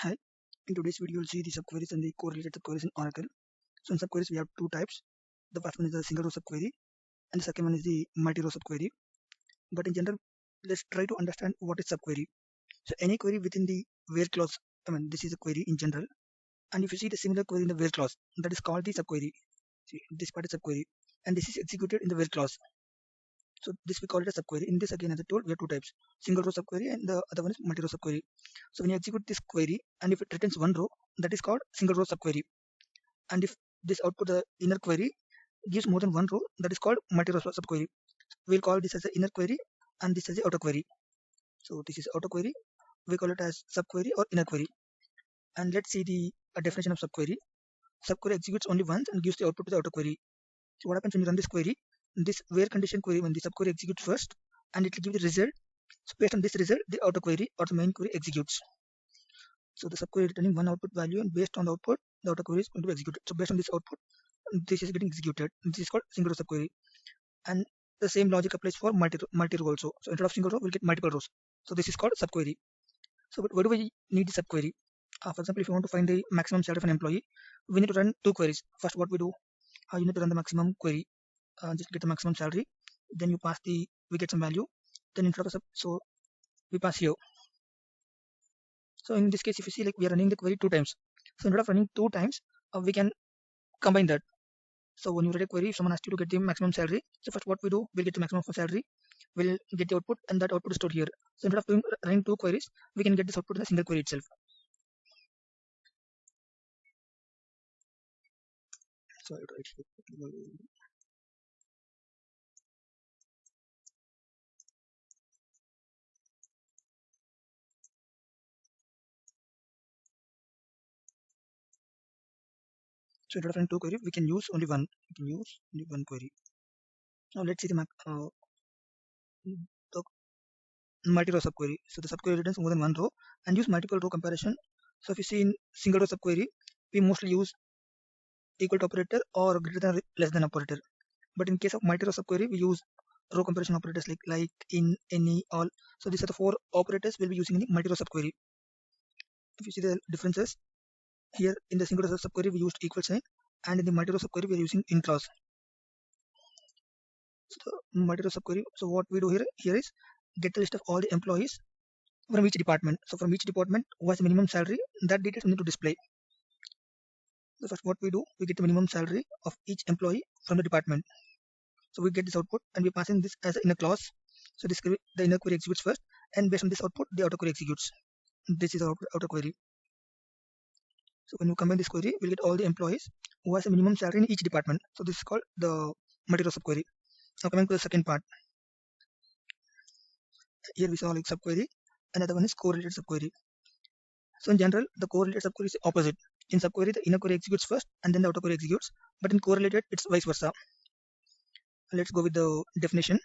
Hi, in today's video you'll see the subqueries and the correlated subqueries in Oracle. So in subqueries we have two types. The first one is the single row subquery and the second one is the multi-row subquery. But in general, let's try to understand what is subquery. So any query within the where clause, this is a query in general. And if you see the similar query in the where clause, that is called the subquery. See, this part is subquery and this is executed in the where clause. So this we call it a subquery. In this again, as I told, we have two types: single row subquery and the other one is multi-row subquery. So when you execute this query and if it returns one row, that is called single row subquery. And if this output the inner query gives more than one row, that is called multi-row subquery. We'll call this as the inner query and this as the outer query. So this is outer query. We call it as subquery or inner query. And let's see the definition of subquery. Subquery executes only once and gives the output to the outer query. So what happens when you run this query? This where condition query, when the subquery executes first, and it will give the result. So based on this result, the outer query or the main query executes. So the subquery returning one output value, and based on the output, the outer query is going to be executed. So based on this output, this is getting executed. This is called single row subquery. And the same logic applies for multi-row also. So instead of single row, we'll get multiple rows. So this is called subquery. So why do we need the subquery? For example, if you want to find the maximum salary of an employee, we need to run two queries. First, what we do, you need to run the maximum query, just get the maximum salary. Then you pass we get some value. Then instead of so we pass here. So in this case, if you see, like we are running the query two times. So instead of running two times, we can combine that. So when you write a query, if someone asks you to get the maximum salary, so first what we do, we'll get the maximum salary, we'll get the output, and that output is stored here. So instead of running two queries, we can get this output in a single query itself. So I'll write here. So instead of running two queries, we can use only one. We can use only one query. Now let's see the multi-row subquery. So the subquery returns more than one row and use multiple row comparison. So if you see in single row subquery, we mostly use equal to operator or greater than less than operator. But in case of multi-row subquery, we use row comparison operators like, in, any, all. So these are the four operators we'll be using in the multi-row subquery. If you see the differences, here in the single row subquery we used equal sign, and in the multi-row subquery we are using in clause. So the multi-row subquery, so what we do here is get the list of all the employees from each department. So from each department who has the minimum salary, that details we need to display. So first what we do, we get the minimum salary of each employee from the department. So we get this output and we pass in this as an inner clause. So this query, the inner query executes first, and based on this output, the outer query executes. This is our outer query. So when you combine this query, we'll get all the employees who has a minimum salary in each department. So this is called the multi-row subquery. Now coming to the second part. Here we saw like subquery, another one is correlated subquery. So in general, the correlated subquery is opposite. In subquery, the inner query executes first and then the outer query executes. But in correlated, it's vice versa. Let's go with the definition.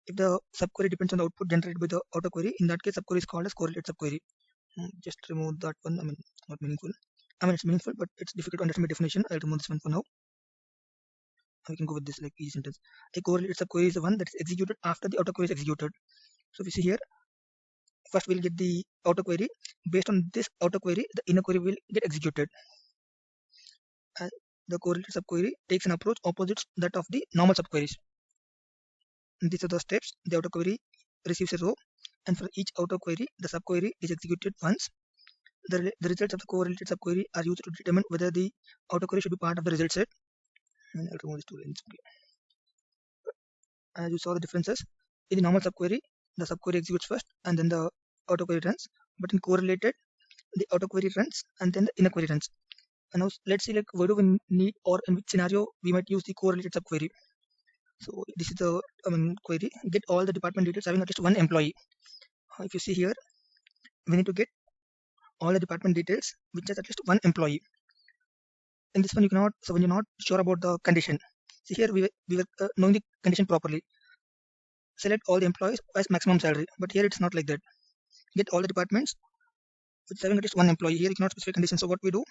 If the subquery depends on the output generated by the outer query, in that case, subquery is called as correlated subquery. Just remove that one. Not meaningful. It's meaningful, but it's difficult to understand by definition. I'll remove this one for now. We can go with this like easy sentence. A correlated subquery is the one that is executed after the outer query is executed. So if you see here, first we'll get the outer query. Based on this outer query, the inner query will get executed. And the correlated subquery takes an approach opposite that of the normal subqueries. And these are the steps. The outer query receives a row, and for each outer query, the subquery is executed once. The results of the correlated subquery are used to determine whether the outer query should be part of the result set. And I'll remove these two lines. Okay. As you saw the differences, in the normal subquery, the subquery executes first and then the outer query runs. But in correlated, the outer query runs and then the inner query runs. And now let's see like where do we need, or in which scenario we might use the correlated subquery. So this is the query. Get all the department details having at least one employee. If you see here, we need to get all the department details which has at least one employee. In this one you cannot, so when you're not sure about the condition, see here we were knowing the condition properly. Select all the employees as maximum salary, but here it's not like that. Get all the departments with having at least one employee. Here you cannot specify condition. So what we do,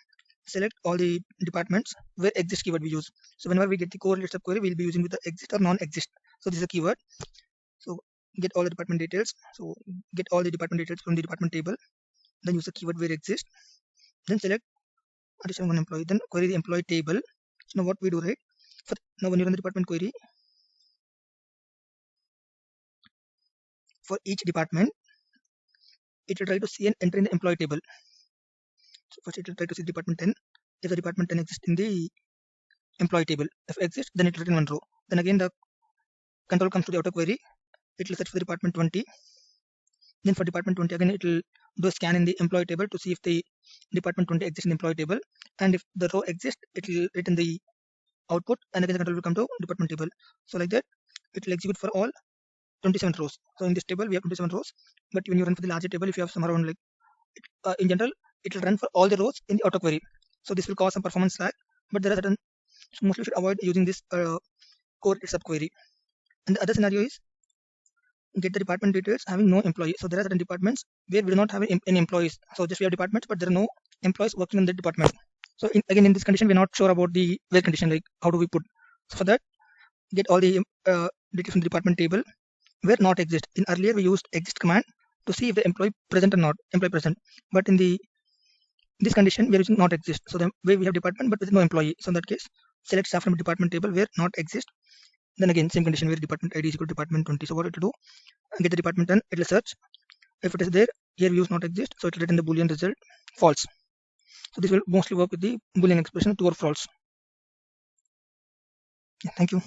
select all the departments where exist keyword we use. So whenever we get the correlated subquery, we'll be using with the exist or non-exist. So this is a keyword. So get all the department details. So get all the department details from the department table. Then use the keyword where exist. Then select additional one employee. Then query the employee table. So now what we do, right? Now when you run the department query for each department, it will try to see and enter in the employee table. So first it will try to see department 10. If the department 10 exists in the employee table, if it exists, then it will return one row. Then again the control comes to the auto query. It will search for the department 20. Then for department 20 again it will do a scan in the employee table to see if the department 20 exists in the employee table, and if the row exists, it will return the output, and again the control will come to department table. So like that, it will execute for all 27 rows. So in this table we have 27 rows, but when you run for the larger table, if you have some around like in general, it will run for all the rows in the auto query. So this will cause some performance lag, but there are certain, so mostly you should avoid using this core subquery. And the other scenario is get the department details having no employee. So there are certain departments where we do not have any employees. So just we have departments, but there are no employees working in the department. So again in this condition, we're not sure about the where condition, like how do we put. So for that, get all the details from the department table where not exist. In earlier we used exist command to see if the employee present or not, employee present. But in this condition we are using not exist. So the way we have department but with no employee. So in that case, select staff from department table where not exist. Then again same condition where department ID is equal to department 20. So what it will do, get the department 10, it will search. If it is there, here we use not exist, so it will return the boolean result false. So this will mostly work with the boolean expression true or false. Yeah, thank you.